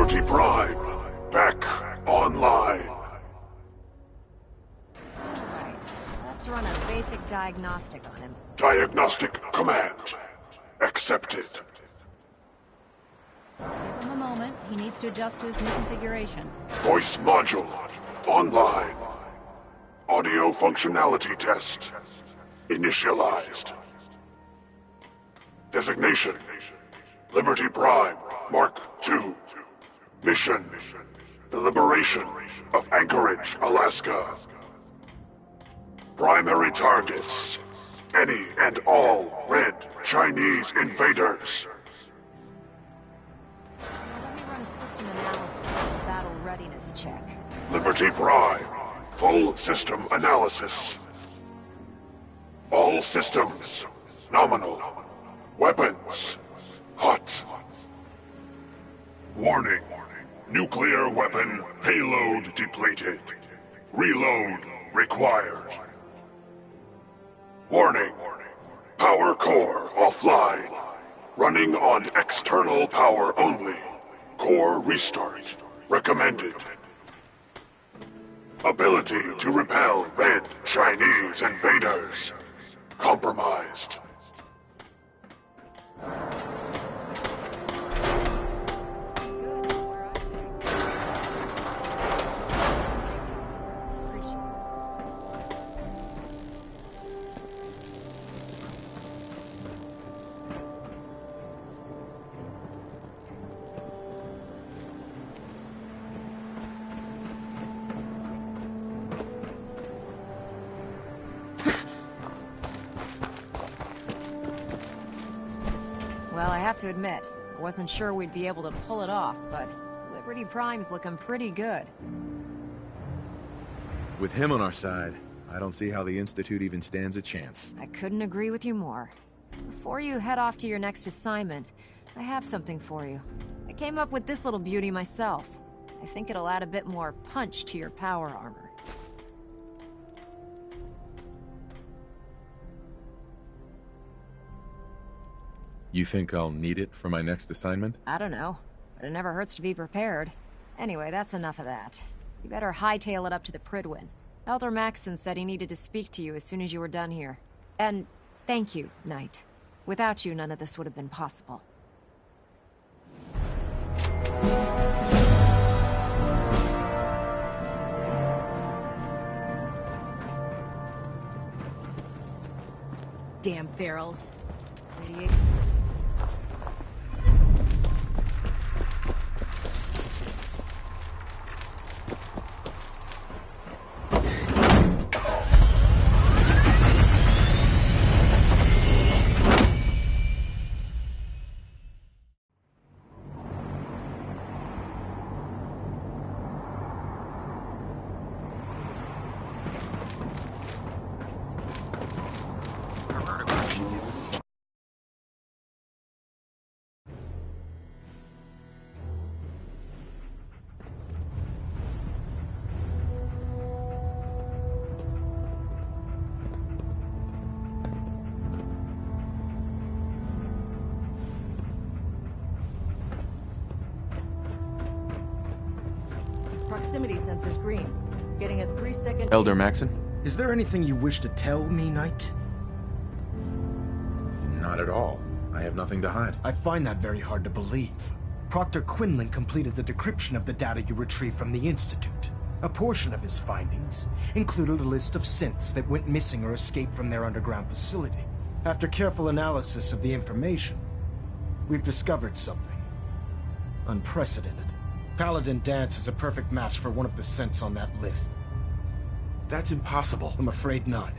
Liberty Prime, back online. Alright, let's run a basic diagnostic on him. Diagnostic command accepted. Give him a moment. He needs to adjust to his new configuration. Voice module online. Audio functionality test initialized. Designation: Liberty Prime Mark II. Mission: the liberation of Anchorage, Alaska. Primary targets: any and all red Chinese invaders. Let me run a system analysis and battle readiness check. Liberty Prime, full system analysis. All systems nominal. Weapons hot. Warning: nuclear weapon payload depleted. Reload required. Warning: power core offline. Running on external power only. Core restart recommended. Ability to repel red Chinese invaders compromised. Well, I have to admit, I wasn't sure we'd be able to pull it off, but Liberty Prime's looking pretty good. With him on our side, I don't see how the Institute even stands a chance. I couldn't agree with you more. Before you head off to your next assignment, I have something for you. I came up with this little beauty myself. I think it'll add a bit more punch to your power armor. You think I'll need it for my next assignment? I don't know, but it never hurts to be prepared. Anyway, that's enough of that. You better hightail it up to the Pridwin. Elder Maxson said he needed to speak to you as soon as you were done here. And thank you, Knight. Without you, none of this would have been possible. Damn ferals. Radiation. Proximity sensor's green. Getting a 3-second... Elder Maxson? Is there anything you wish to tell me, Knight? Not at all. I have nothing to hide. I find that very hard to believe. Proctor Quinlan completed the decryption of the data you retrieved from the Institute. A portion of his findings included a list of synths that went missing or escaped from their underground facility. After careful analysis of the information, we've discovered something unprecedented. Paladin Dance is a perfect match for one of the synths on that list. That's impossible. I'm afraid not.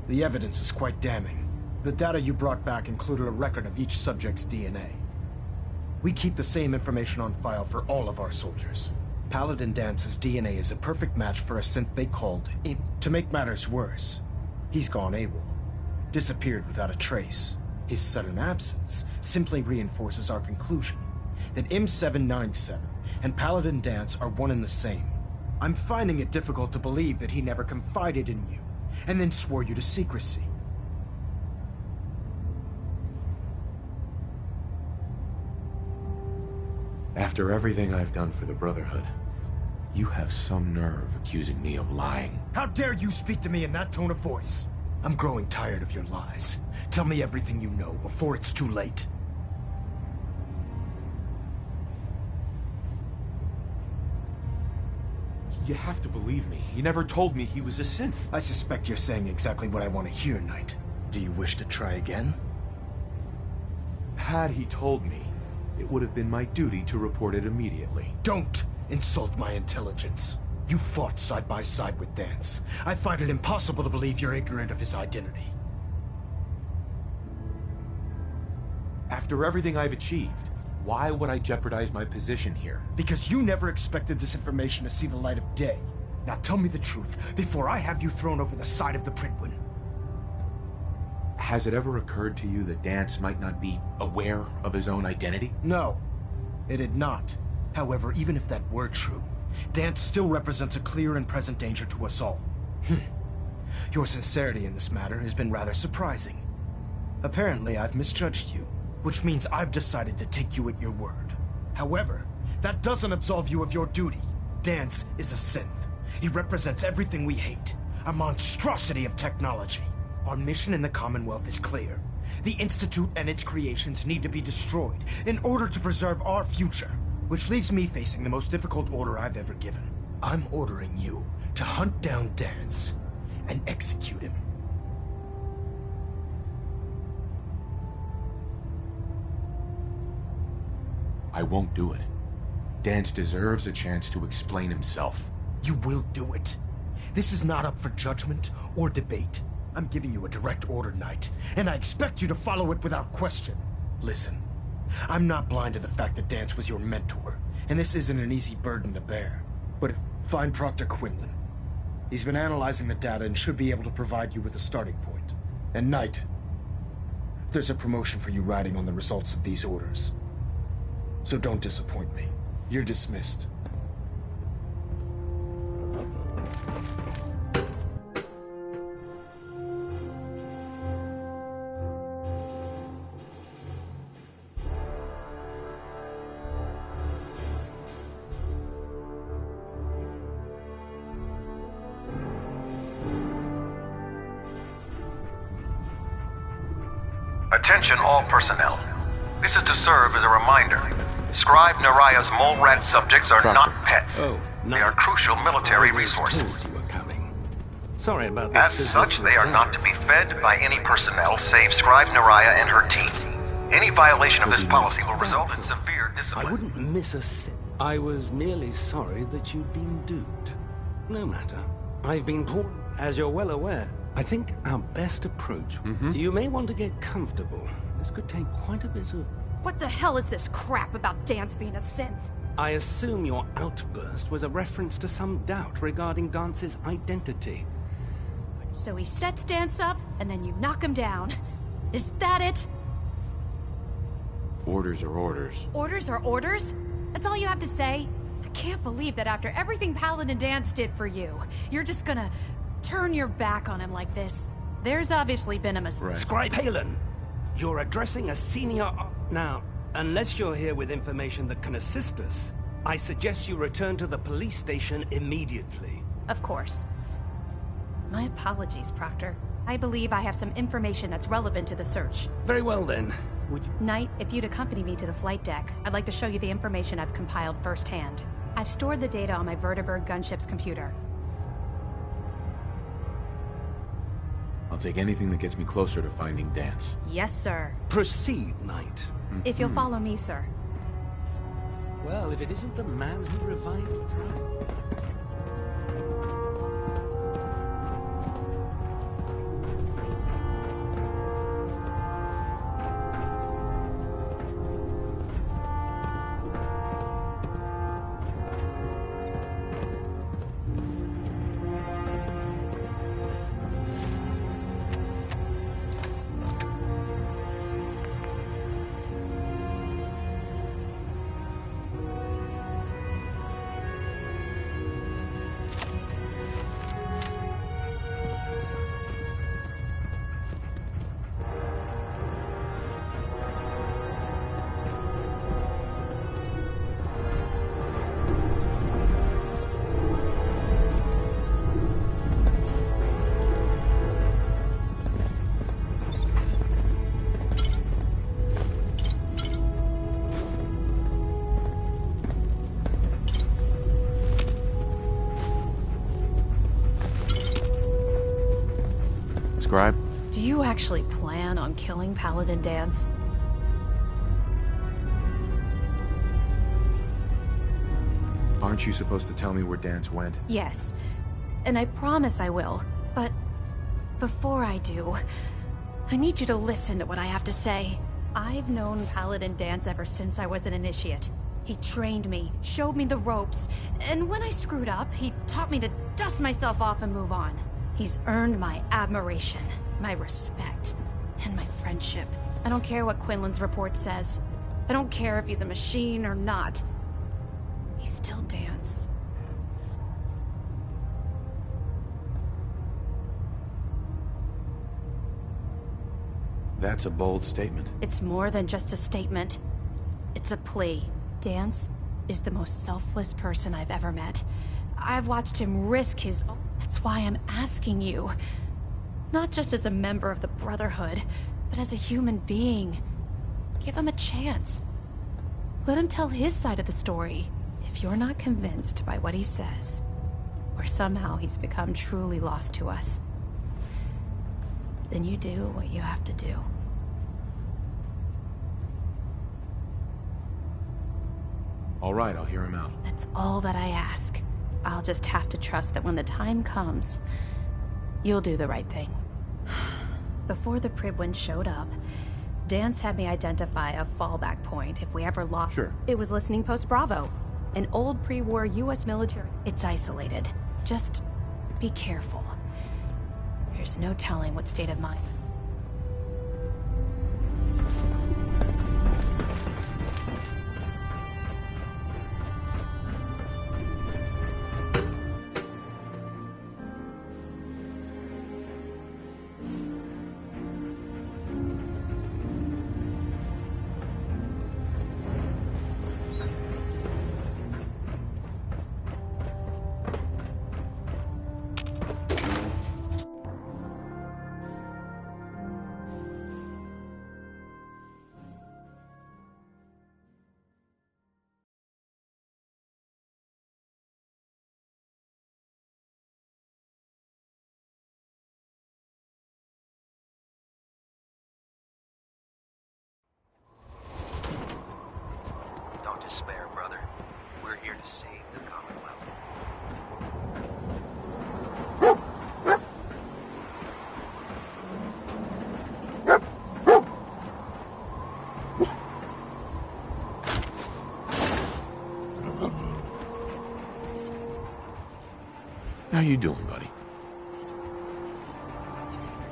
The evidence is quite damning. The data you brought back included a record of each subject's DNA. We keep the same information on file for all of our soldiers. Paladin Dance's DNA is a perfect match for a synth they called Imp. To make matters worse, he's gone AWOL. Disappeared without a trace. His sudden absence simply reinforces our conclusion that M797 and Paladin Dance are one and the same. I'm finding it difficult to believe that he never confided in you, and then swore you to secrecy. After everything I've done for the Brotherhood, you have some nerve accusing me of lying. How dare you speak to me in that tone of voice? I'm growing tired of your lies. Tell me everything you know before it's too late. You have to believe me. He never told me he was a synth. I suspect you're saying exactly what I want to hear, Knight. Do you wish to try again? Had he told me, it would have been my duty to report it immediately. Don't insult my intelligence. You fought side by side with Dance. I find it impossible to believe you're ignorant of his identity. After everything I've achieved, why would I jeopardize my position here? Because you never expected this information to see the light of day. Now tell me the truth, before I have you thrown over the side of the Prydwen. Has it ever occurred to you that Dance might not be aware of his own identity? No, it had not. However, even if that were true, Dance still represents a clear and present danger to us all. Your sincerity in this matter has been rather surprising. Apparently, I've misjudged you, which means I've decided to take you at your word. However, that doesn't absolve you of your duty. Dance is a synth. He represents everything we hate, a monstrosity of technology. Our mission in the Commonwealth is clear. The Institute and its creations need to be destroyed in order to preserve our future, which leaves me facing the most difficult order I've ever given. I'm ordering you to hunt down Dance and execute him. I won't do it. Dance deserves a chance to explain himself. You will do it. This is not up for judgment or debate. I'm giving you a direct order, Knight, and I expect you to follow it without question. Listen, I'm not blind to the fact that Dance was your mentor, and this isn't an easy burden to bear. But find Proctor Quinlan. He's been analyzing the data and should be able to provide you with a starting point. And Knight, there's a promotion for you riding on the results of these orders. So don't disappoint me. You're dismissed. Attention all personnel. This is to serve as a reminder. Scribe Naraya's mole rat subjects are not pets. Oh, no. They are crucial military resources. Told you were coming. Sorry about this. As such, they are not to be fed by any personnel save Scribe Naraya and her team. Any violation of this policy will result in severe discipline. I wouldn't miss a sin. I was merely sorry that you'd been duped. No matter. I've been poor, as you're well aware. I think our best approach... You may want to get comfortable. This could take quite a bit of... What the hell is this crap about Dance being a synth? I assume your outburst was a reference to some doubt regarding Dance's identity. So he sets Dance up, and then you knock him down. Is that it? Orders are orders. Orders are orders? That's all you have to say? I can't believe that after everything Paladin Dance did for you, you're just gonna turn your back on him like this. There's obviously been a mistake. Right. Scribe Halen, you're addressing a senior... Now, unless you're here with information that can assist us, I suggest you return to the police station immediately. Of course. My apologies, Proctor. I believe I have some information that's relevant to the search. Very well then. Would you... Knight, if you'd accompany me to the flight deck, I'd like to show you the information I've compiled firsthand. I've stored the data on my Vertibird gunship's computer. I'll take anything that gets me closer to finding Dance. Yes, sir. Proceed, Knight. If you'll follow me, sir. Well, if it isn't the man who revived Pride. describe? Do you actually plan on killing Paladin Dance? Aren't you supposed to tell me where Dance went? Yes. And I promise I will. But before I do, I need you to listen to what I have to say. I've known Paladin Dance ever since I was an initiate. He trained me, showed me the ropes, and when I screwed up, he taught me to dust myself off and move on. He's earned my admiration, my respect, and my friendship. I don't care what Quinlan's report says. I don't care if he's a machine or not. He's still Dance. That's a bold statement. It's more than just a statement. It's a plea. Dance is the most selfless person I've ever met. I've watched him risk his own. That's why I'm asking you. Not just as a member of the Brotherhood, but as a human being. Give him a chance. Let him tell his side of the story. If you're not convinced by what he says, or somehow he's become truly lost to us, then you do what you have to do. All right, I'll hear him out. That's all that I ask. I'll just have to trust that when the time comes, you'll do the right thing. Before the Pribwin showed up, Dance had me identify a fallback point if we ever lost. Sure. It was listening post Bravo, an old pre-war US military. It's isolated. Just be careful. There's no telling what state of mind. Don't despair, brother. We're here to save the Commonwealth. How you doing, buddy?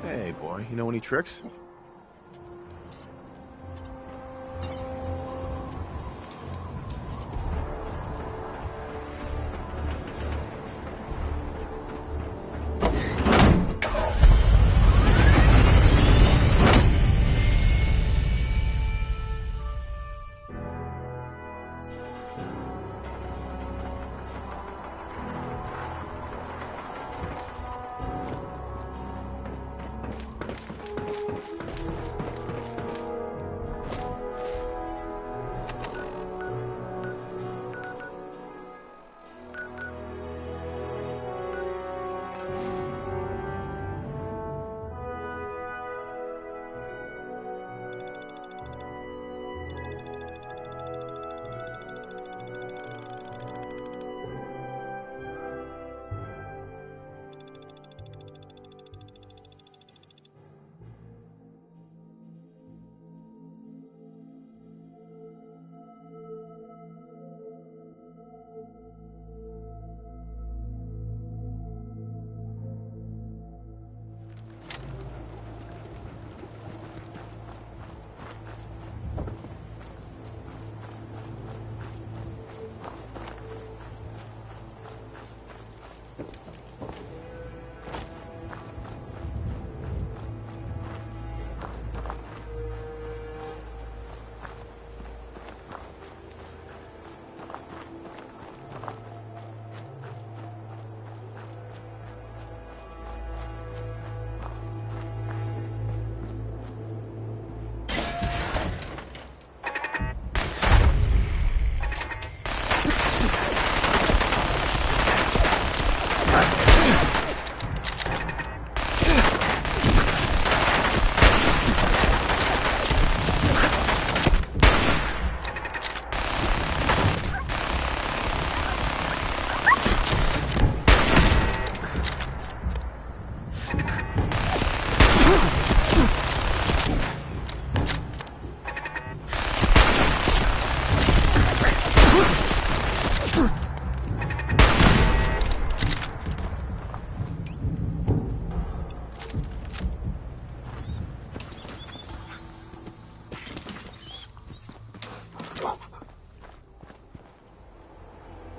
Hey, boy, you know any tricks?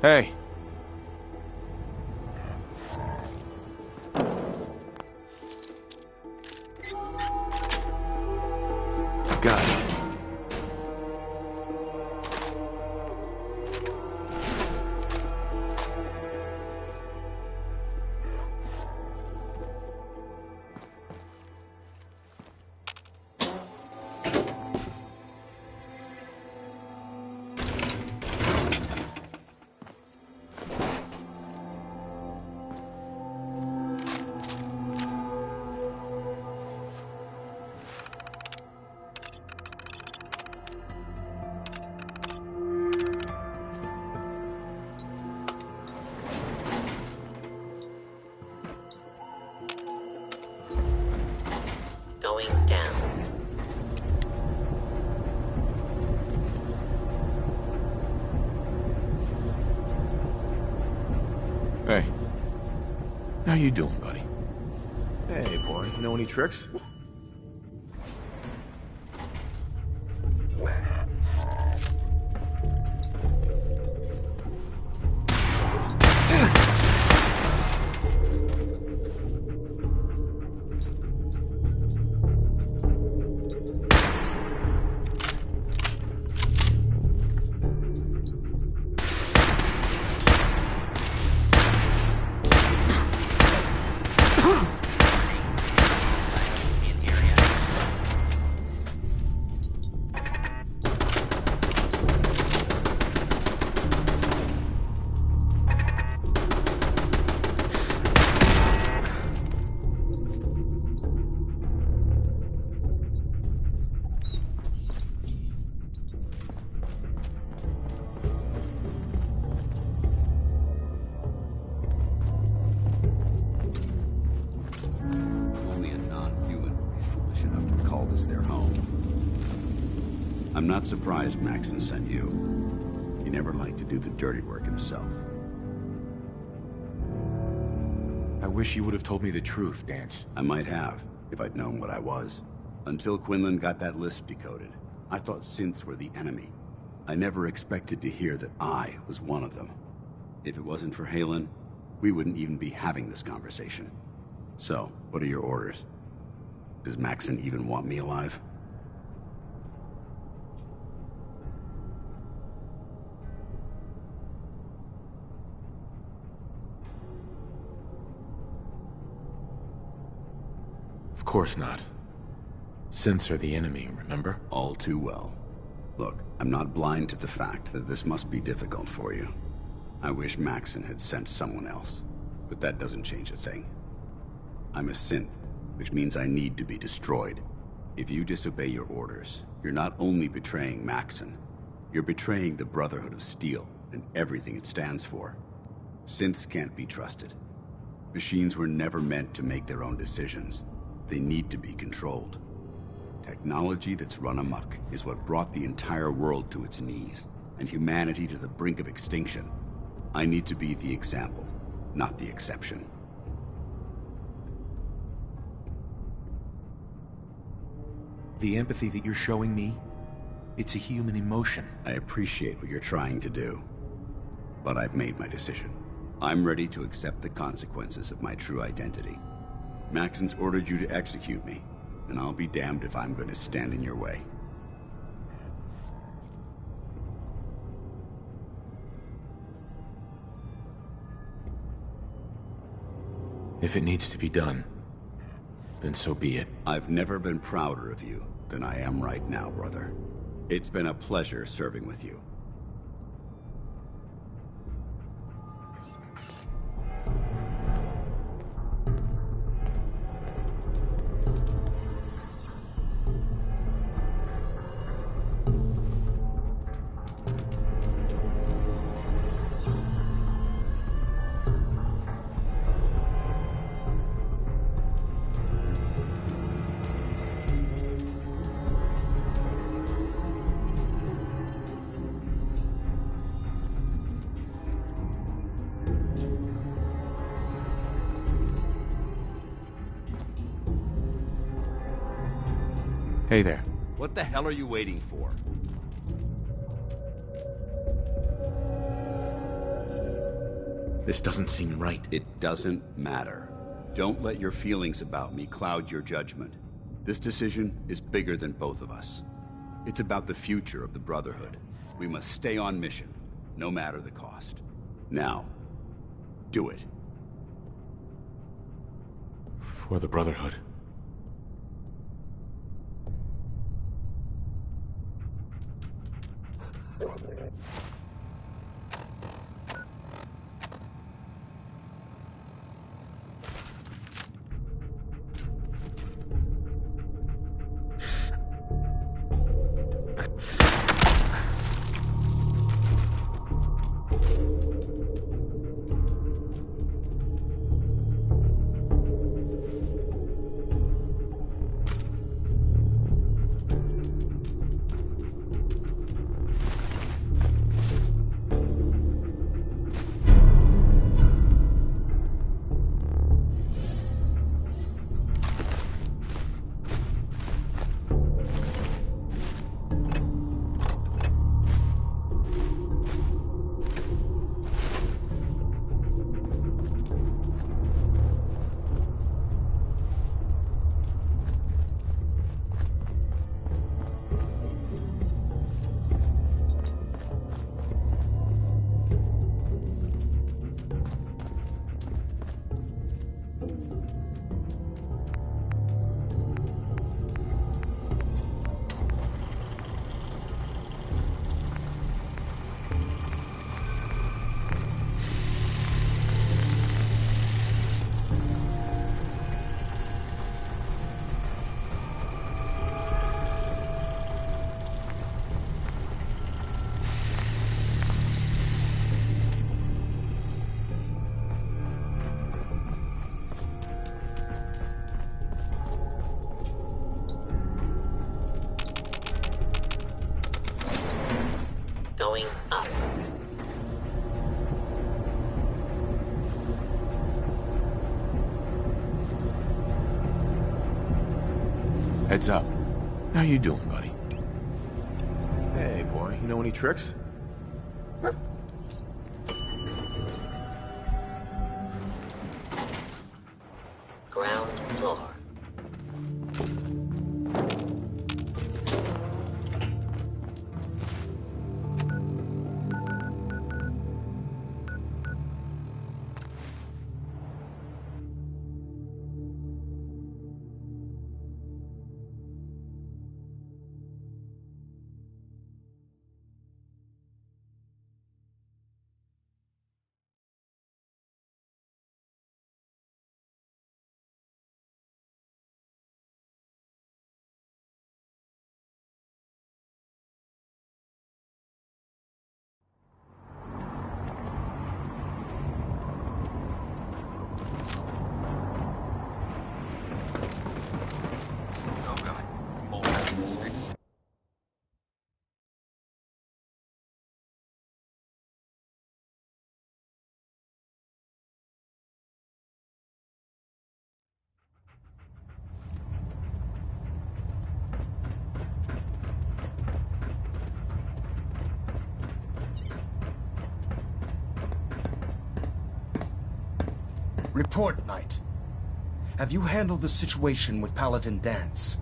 Hey. Got it. Going down. Hey. How you doing, buddy? Hey, boy. Know any tricks? Their home. I'm not surprised Maxon sent you. He never liked to do the dirty work himself. I wish you would have told me the truth, Dance. I might have, if I'd known what I was. Until Quinlan got that list decoded, I thought synths were the enemy. I never expected to hear that I was one of them. If it wasn't for Halen, we wouldn't even be having this conversation. So, what are your orders? Does Maxon even want me alive? Of course not. Synths are the enemy, remember? All too well. Look, I'm not blind to the fact that this must be difficult for you. I wish Maxon had sent someone else, but that doesn't change a thing. I'm a synth, which means I need to be destroyed. If you disobey your orders, you're not only betraying Maxon, you're betraying the Brotherhood of Steel and everything it stands for. Synths can't be trusted. Machines were never meant to make their own decisions. They need to be controlled. Technology that's run amok is what brought the entire world to its knees, and humanity to the brink of extinction. I need to be the example, not the exception. The empathy that you're showing me, it's a human emotion. I appreciate what you're trying to do, but I've made my decision. I'm ready to accept the consequences of my true identity. Maxon's ordered you to execute me, and I'll be damned if I'm going to stand in your way. If it needs to be done, then so be it. I've never been prouder of you than I am right now, brother. It's been a pleasure serving with you. Hey there. What the hell are you waiting for? This doesn't seem right. It doesn't matter. Don't let your feelings about me cloud your judgment. This decision is bigger than both of us. It's about the future of the Brotherhood. We must stay on mission, no matter the cost. Now, do it. For the Brotherhood. Going up. Heads up. How you doing, buddy? Hey, boy. You know any tricks? Ground floor. Report, Knight. Have you handled the situation with Paladin Dance?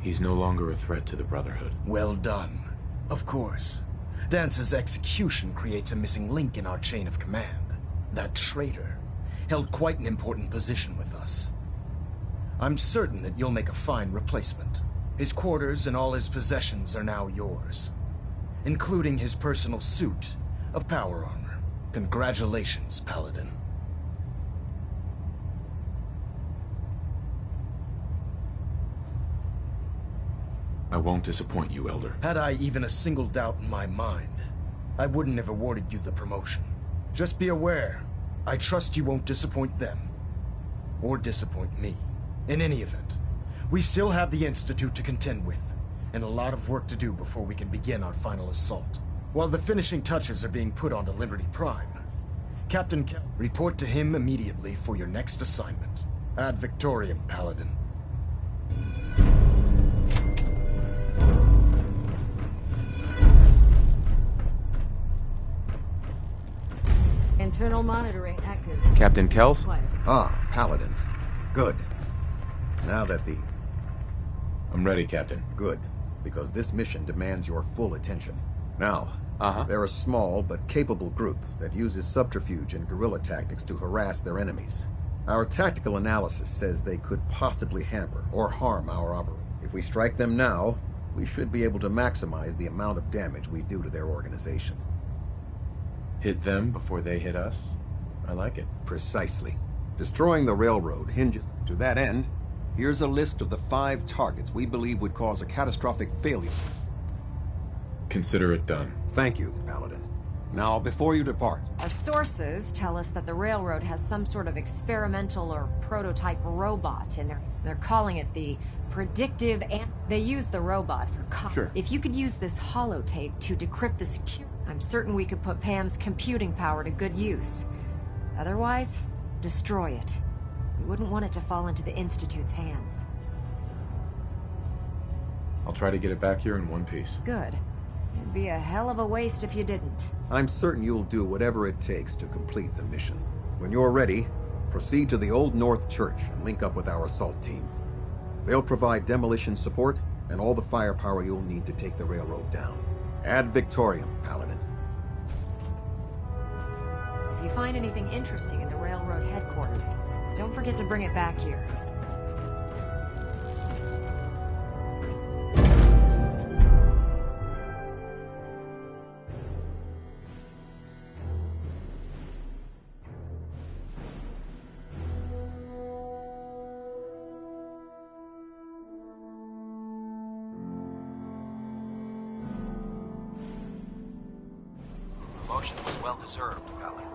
He's no longer a threat to the Brotherhood. Well done. Of course. Dance's execution creates a missing link in our chain of command. That traitor held quite an important position with us. I'm certain that you'll make a fine replacement. His quarters and all his possessions are now yours, including his personal suit of power armor. Congratulations, Paladin. I won't disappoint you, Elder. Had I even a single doubt in my mind, I wouldn't have awarded you the promotion. Just be aware, I trust you won't disappoint them. Or disappoint me. In any event, we still have the Institute to contend with, and a lot of work to do before we can begin our final assault. While the finishing touches are being put onto Liberty Prime, Captain Kell, report to him immediately for your next assignment. Ad Victoriam, Paladin. Internal monitoring active. Captain Kells? Quiet. Ah, Paladin. Good. Now that the... I'm ready, Captain. Good, because this mission demands your full attention. Now, Uh-huh. they're a small but capable group that uses subterfuge and guerrilla tactics to harass their enemies. Our tactical analysis says they could possibly hamper or harm our operation. If we strike them now, we should be able to maximize the amount of damage we do to their organization. Hit them before they hit us? I like it. Precisely. Destroying the railroad hinges. To that end, here's a list of the 5 targets we believe would cause a catastrophic failure. Consider it done. Thank you, Paladin. Now, before you depart... Our sources tell us that the railroad has some sort of experimental or prototype robot in there. They're calling it the predictive and they use the robot for Sure. If you could use this holotape to decrypt the security, I'm certain we could put Pam's computing power to good use. Otherwise, destroy it. We wouldn't want it to fall into the Institute's hands. I'll try to get it back here in one piece. Good. It'd be a hell of a waste if you didn't. I'm certain you'll do whatever it takes to complete the mission. When you're ready, proceed to the Old North Church and link up with our assault team. They'll provide demolition support and all the firepower you'll need to take the railroad down. Ad Victoriam, Paladin. If you find anything interesting in the railroad headquarters, don't forget to bring it back here. Promotion was well deserved, Paladin.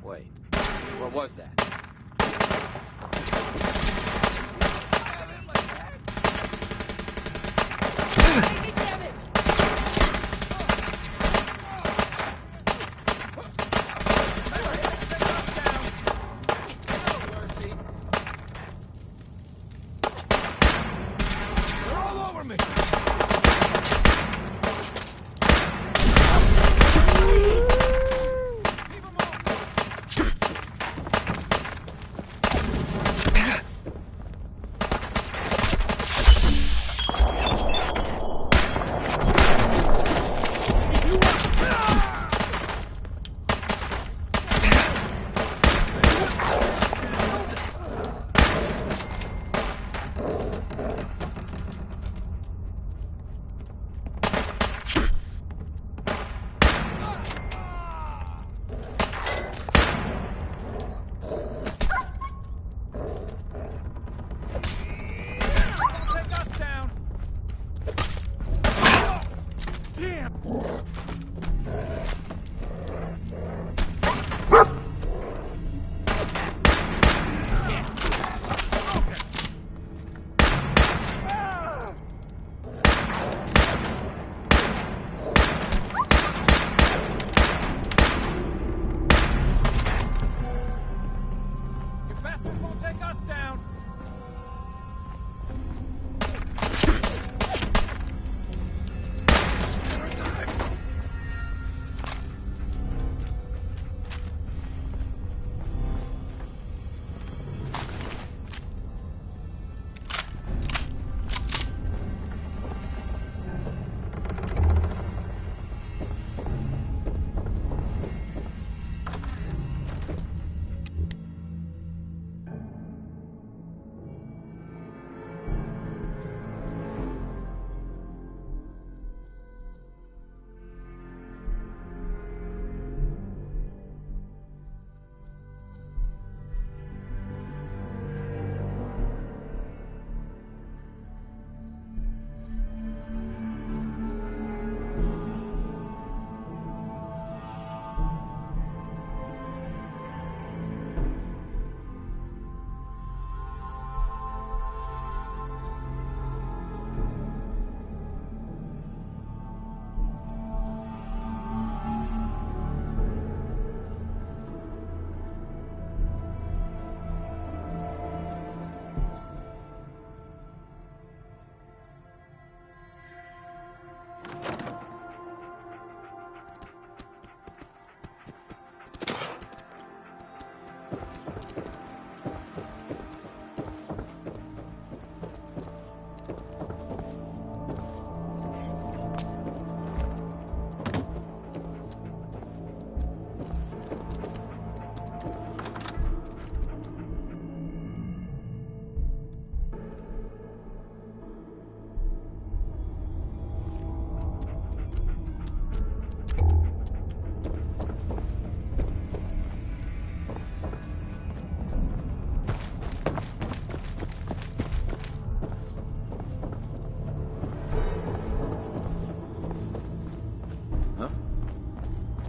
Wait, what was that?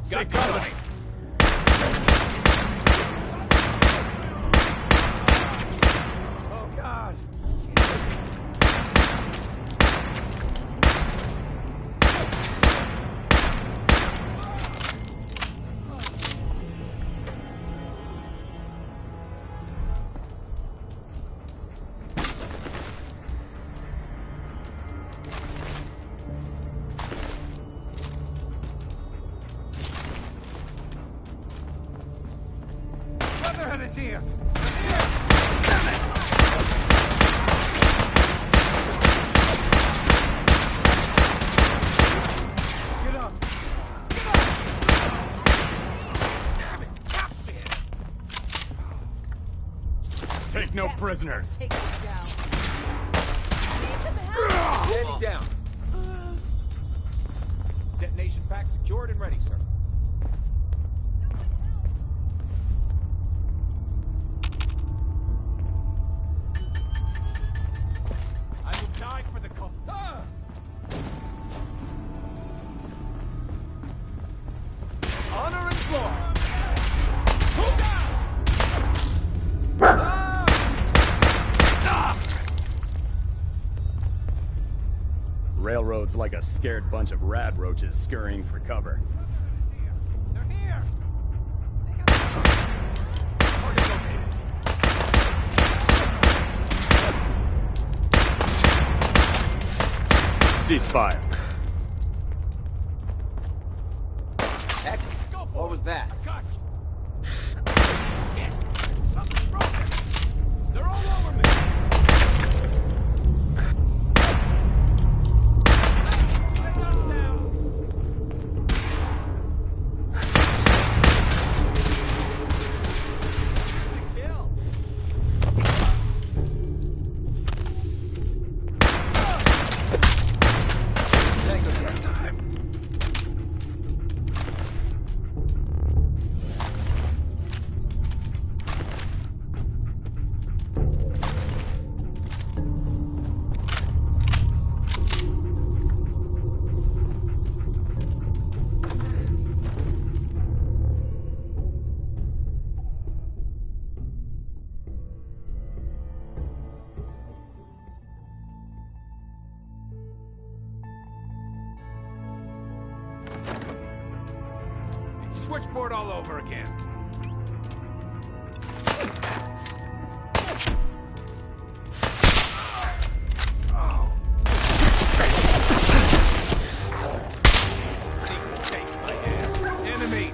Got company! Oh, God! Leatherhead is here! Get up! Take no prisoners. Take him down. Danny down. Detonation pack secured and ready, sir. I will die for the cause. Honor and glory. looks like a scared bunch of rad roaches scurrying for cover. They're here! Cease fire. Heck, what was that? Shit! Something's broken! They're all over me! Switchboard all over again. Taste my ass. Enemies.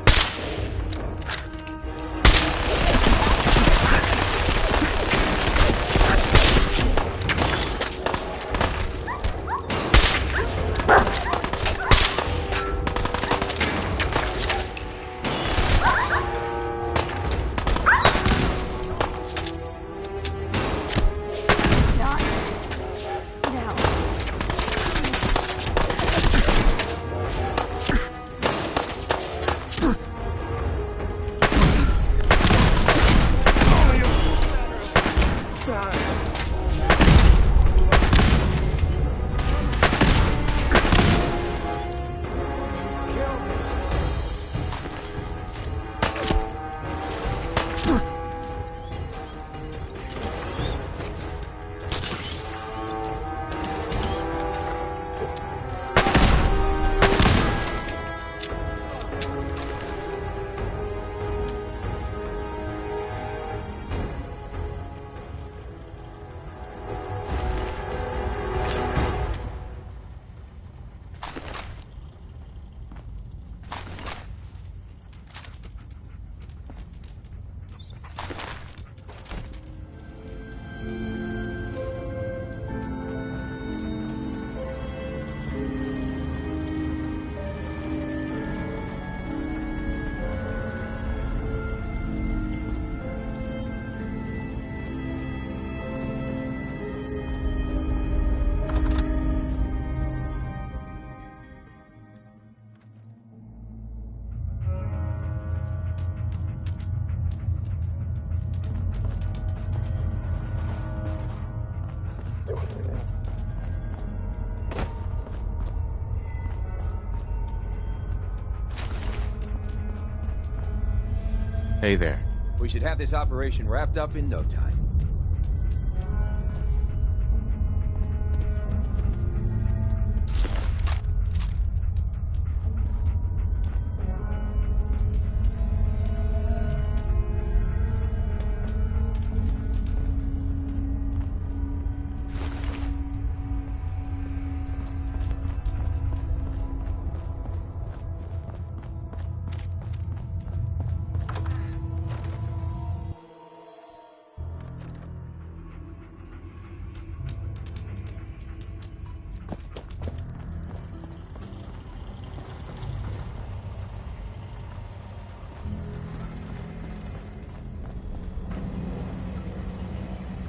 Hey there. We should have this operation wrapped up in no time.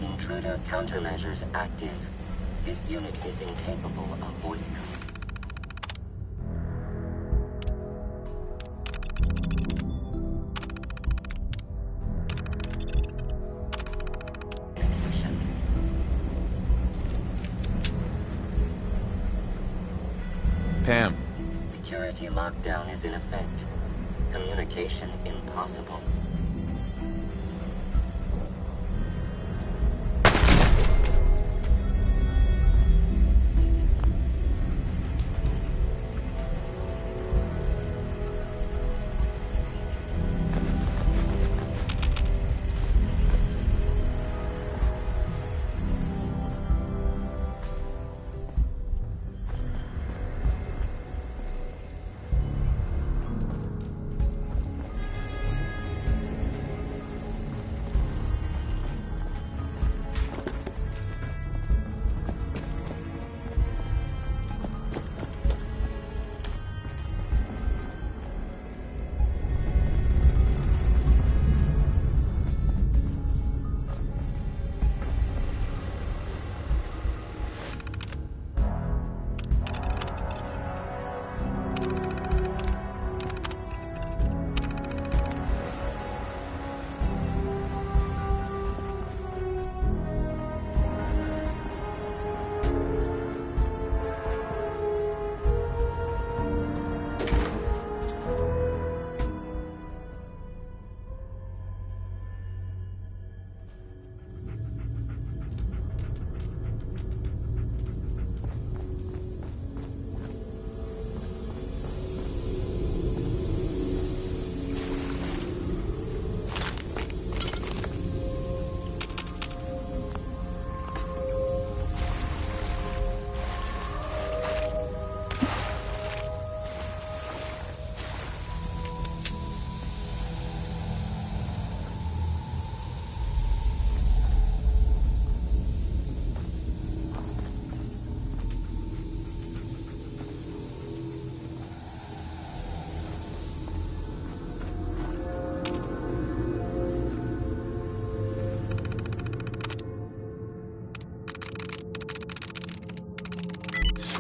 Intruder countermeasures active. This unit is incapable of voice command. Pam. Security lockdown is in effect. Communication impossible.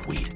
Sweet.